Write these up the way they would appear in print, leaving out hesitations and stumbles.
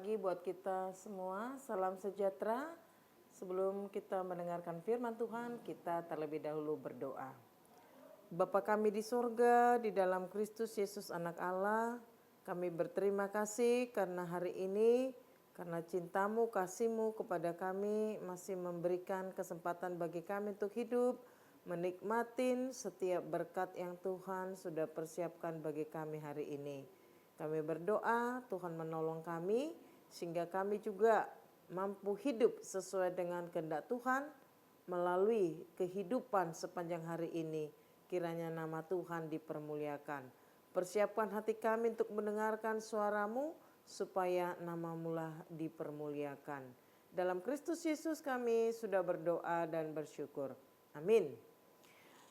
pagi buat kita semua. Salam sejahtera. Sebelum kita mendengarkan firman Tuhan, kita terlebih dahulu berdoa. Bapa kami di surga, di dalam Kristus Yesus anak Allah, kami berterima kasih karena hari ini, karena cintamu, kasihmu kepada kami masih memberikan kesempatan bagi kami untuk hidup, menikmatin setiap berkat yang Tuhan sudah persiapkan bagi kami hari ini. Kami berdoa Tuhan menolong kami sehingga kami juga mampu hidup sesuai dengan kehendak Tuhan melalui kehidupan sepanjang hari ini. Kiranya nama Tuhan dipermuliakan. Persiapkan hati kami untuk mendengarkan suaramu supaya namamu lah dipermuliakan. Dalam Kristus Yesus kami sudah berdoa dan bersyukur. Amin.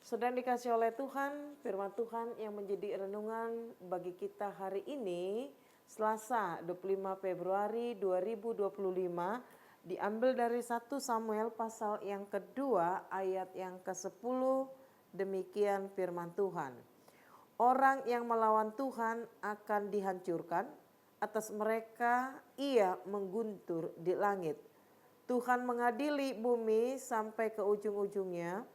Saudara dikasih oleh Tuhan, firman Tuhan yang menjadi renungan bagi kita hari ini, Selasa 25 Februari 2025, diambil dari 1 Samuel pasal yang kedua ayat yang ke-10, demikian firman Tuhan. Orang yang melawan Tuhan akan dihancurkan, atas mereka ia mengguntur di langit. Tuhan mengadili bumi sampai ke ujung-ujungnya.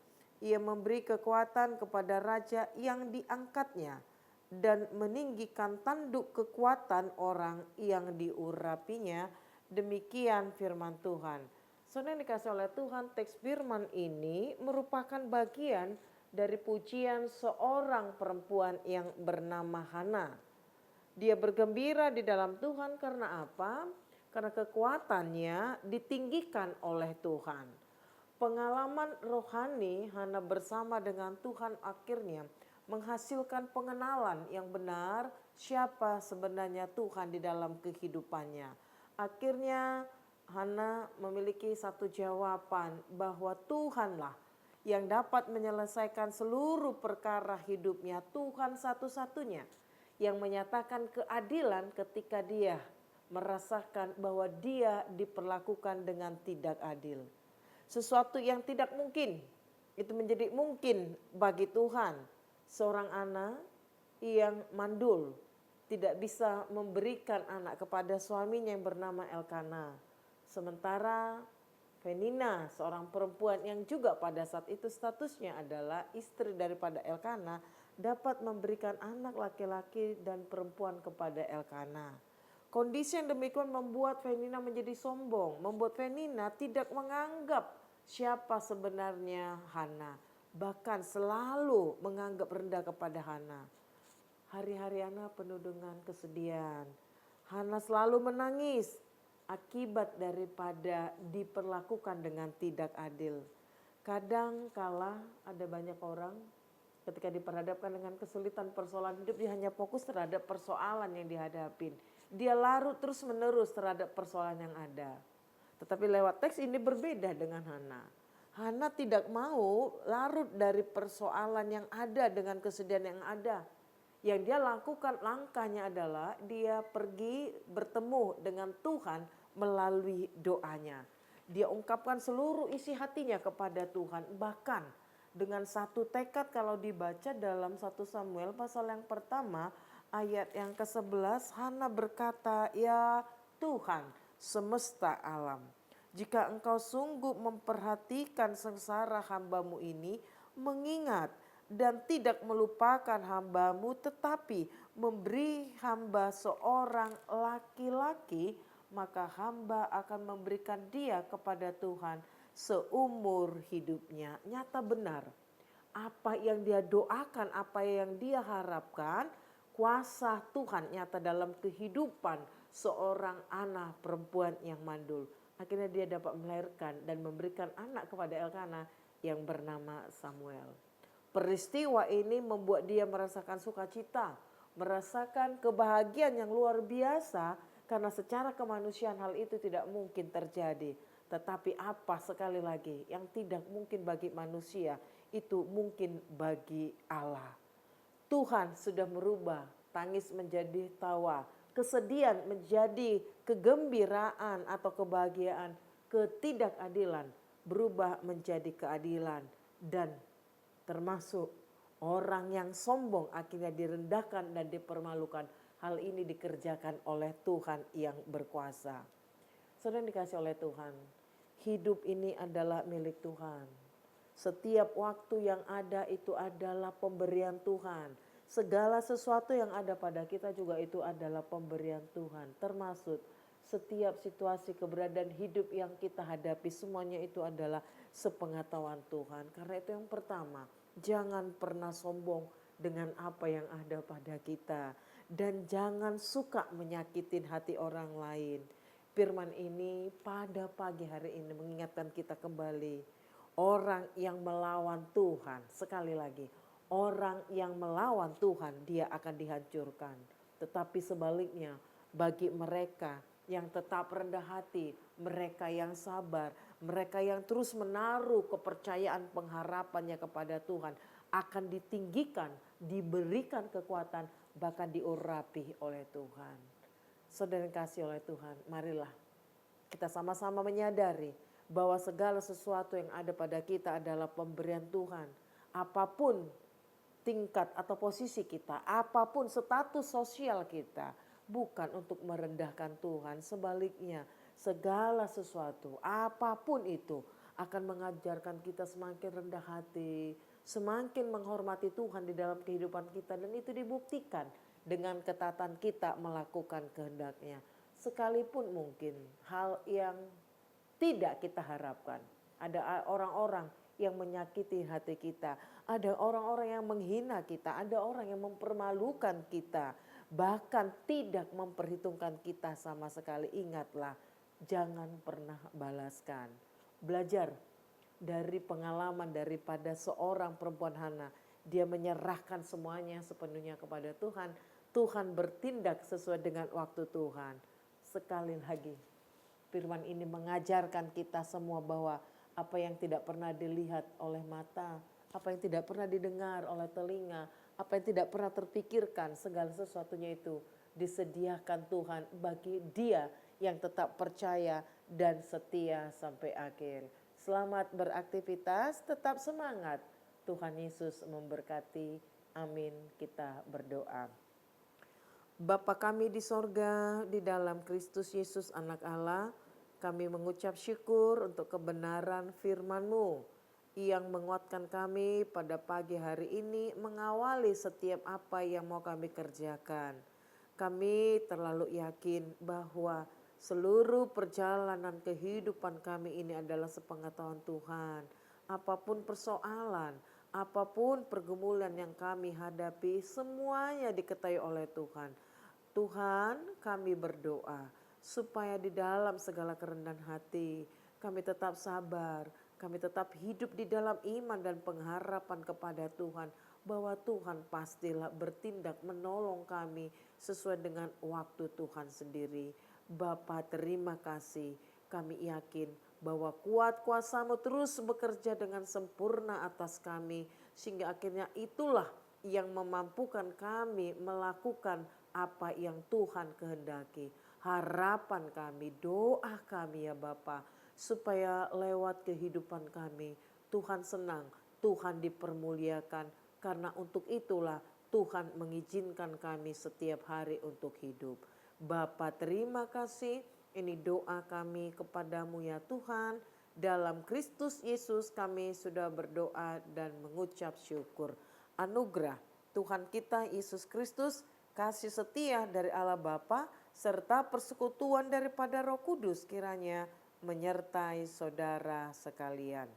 Ia memberi kekuatan kepada raja yang diangkatnya dan meninggikan tanduk kekuatan orang yang diurapinya. Demikian firman Tuhan. Saudara yang dikasih oleh Tuhan, teks firman ini merupakan bagian dari pujian seorang perempuan yang bernama Hana. Dia bergembira di dalam Tuhan karena apa? Karena kekuatannya ditinggikan oleh Tuhan. Pengalaman rohani Hana bersama dengan Tuhan akhirnya menghasilkan pengenalan yang benar siapa sebenarnya Tuhan di dalam kehidupannya. Akhirnya Hana memiliki satu jawaban bahwa Tuhanlah yang dapat menyelesaikan seluruh perkara hidupnya. Tuhan satu-satunya yang menyatakan keadilan ketika dia merasakan bahwa dia diperlakukan dengan tidak adil. Sesuatu yang tidak mungkin itu menjadi mungkin bagi Tuhan. Seorang anak yang mandul tidak bisa memberikan anak kepada suaminya yang bernama Elkana. Sementara Penina, seorang perempuan yang juga pada saat itu statusnya adalah istri daripada Elkana, dapat memberikan anak laki-laki dan perempuan kepada Elkana. Kondisi yang demikian membuat Penina menjadi sombong, membuat Penina tidak menganggap siapa sebenarnya Hana, bahkan selalu menganggap rendah kepada Hana. Hari-hari Hana penuh dengan kesedihan. Hana selalu menangis akibat daripada diperlakukan dengan tidak adil. Kadang kala ada banyak orang ketika diperhadapkan dengan kesulitan persoalan hidup, dia hanya fokus terhadap persoalan yang dihadapin. Dia larut terus menerus terhadap persoalan yang ada. Tetapi lewat teks ini berbeda dengan Hana. Hana tidak mau larut dari persoalan yang ada dengan kesedihan yang ada. Yang dia lakukan langkahnya adalah dia pergi bertemu dengan Tuhan melalui doanya. Dia ungkapkan seluruh isi hatinya kepada Tuhan. Bahkan dengan satu tekad kalau dibaca dalam 1 Samuel pasal yang pertama ayat yang ke-11, Hana berkata, "Ya Tuhan semesta alam, jika engkau sungguh memperhatikan sengsara hambamu ini, mengingat dan tidak melupakan hambamu, tetapi memberi hamba seorang laki-laki, maka hamba akan memberikan dia kepada Tuhan seumur hidupnya." Nyata benar, apa yang dia doakan, apa yang dia harapkan, kuasa Tuhan nyata dalam kehidupan seorang anak perempuan yang mandul. Akhirnya dia dapat melahirkan dan memberikan anak kepada Elkana yang bernama Samuel. Peristiwa ini membuat dia merasakan sukacita, merasakan kebahagiaan yang luar biasa karena secara kemanusiaan hal itu tidak mungkin terjadi. Tetapi apa sekali lagi yang tidak mungkin bagi manusia itu mungkin bagi Allah. Tuhan sudah merubah tangis menjadi tawa, kesedihan menjadi kegembiraan atau kebahagiaan, ketidakadilan berubah menjadi keadilan, dan termasuk orang yang sombong akhirnya direndahkan dan dipermalukan hal ini dikerjakan oleh Tuhan yang berkuasa. Saudara dikasih oleh Tuhan, hidup ini adalah milik Tuhan. Setiap waktu yang ada itu adalah pemberian Tuhan. Segala sesuatu yang ada pada kita juga itu adalah pemberian Tuhan. Termasuk setiap situasi keberadaan hidup yang kita hadapi, semuanya itu adalah sepengetahuan Tuhan. Karena itu yang pertama, jangan pernah sombong dengan apa yang ada pada kita. Dan jangan suka menyakitin hati orang lain. Firman ini pada pagi hari ini mengingatkan kita kembali, orang yang melawan Tuhan, sekali lagi, orang yang melawan Tuhan dia akan dihancurkan. Tetapi sebaliknya bagi mereka yang tetap rendah hati, mereka yang sabar, mereka yang terus menaruh kepercayaan pengharapannya kepada Tuhan akan ditinggikan, diberikan kekuatan, bahkan diurapi oleh Tuhan. Saudara yang kasih oleh Tuhan, marilah kita sama-sama menyadari bahwa segala sesuatu yang ada pada kita adalah pemberian Tuhan. Apapun tingkat atau posisi kita, apapun status sosial kita, bukan untuk merendahkan Tuhan. Sebaliknya, segala sesuatu, apapun itu akan mengajarkan kita semakin rendah hati, semakin menghormati Tuhan di dalam kehidupan kita, dan itu dibuktikan dengan ketaatan kita melakukan kehendak-Nya. Sekalipun mungkin hal yang tidak kita harapkan. Ada orang-orang yang menyakiti hati kita. Ada orang-orang yang menghina kita. Ada orang yang mempermalukan kita. Bahkan tidak memperhitungkan kita sama sekali. Ingatlah, jangan pernah balaskan. Belajar dari pengalaman daripada seorang perempuan Hana. Dia menyerahkan semuanya sepenuhnya kepada Tuhan. Tuhan bertindak sesuai dengan waktu Tuhan. Sekali lagi, firman ini mengajarkan kita semua bahwa apa yang tidak pernah dilihat oleh mata, apa yang tidak pernah didengar oleh telinga, apa yang tidak pernah terpikirkan, segala sesuatunya itu disediakan Tuhan bagi dia yang tetap percaya dan setia sampai akhir. Selamat beraktivitas, tetap semangat. Tuhan Yesus memberkati. Amin. Kita berdoa. Bapa kami di sorga, di dalam Kristus Yesus anak Allah, kami mengucap syukur untuk kebenaran firman-Mu yang menguatkan kami pada pagi hari ini mengawali setiap apa yang mau kami kerjakan. Kami terlalu yakin bahwa seluruh perjalanan kehidupan kami ini adalah sepengetahuan Tuhan. Apapun persoalan, apapun pergumulan yang kami hadapi, semuanya diketahui oleh Tuhan. Tuhan, kami berdoa supaya di dalam segala kerendahan hati kami tetap sabar, kami tetap hidup di dalam iman dan pengharapan kepada Tuhan, bahwa Tuhan pastilah bertindak menolong kami sesuai dengan waktu Tuhan sendiri. Bapa, terima kasih, kami yakin bahwa kuat kuasa-Mu terus bekerja dengan sempurna atas kami, sehingga akhirnya itulah yang memampukan kami melakukan apa yang Tuhan kehendaki. Harapan kami, doa kami ya Bapa, supaya lewat kehidupan kami Tuhan senang, Tuhan dipermuliakan. Karena untuk itulah Tuhan mengizinkan kami setiap hari untuk hidup. Bapa, terima kasih, ini doa kami kepadamu ya Tuhan. Dalam Kristus Yesus kami sudah berdoa dan mengucap syukur. Anugerah Tuhan kita Yesus Kristus, kasih setia dari Allah Bapa, serta persekutuan daripada Roh Kudus kiranya menyertai saudara sekalian.